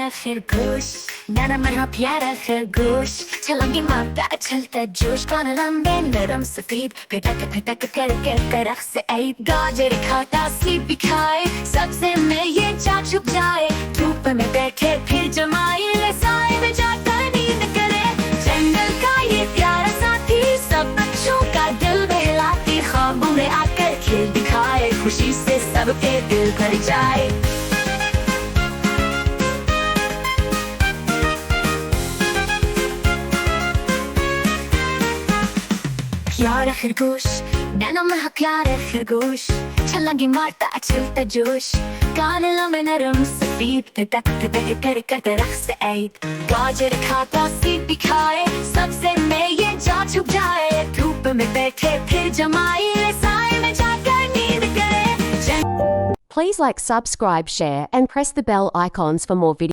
खरगोश नरम और प्यारा खरगोश छलांगे मारता चलता जोश कान लंबे नरम सफेद फटक फटक करके तरफ से आई गाजर खाता स्लीपी खाए सबसे में ये जा छुप जाए धूप में बैठे फिर जमाए ले साए में जाकर नींद करे जंगल का ये प्यारा साथी सब बच्चों का दिल बहलाती ख्वाबों में आकर खेल दिखाए खुशी से सबके दिल भर जाए। प्यारा खरगोश नैनो में प्यारा खरगोश छलांगे मारता चलता जोश कान लंबे नरम सफेद तक कर तरफ से ऐद गाजर खाता सीप भी खाए सबसे में ये जा छुप जाए धूप में बैठे फिर जमाए साए में जाकर नींद करे। Please like, subscribe, share and press the bell icons for more videos.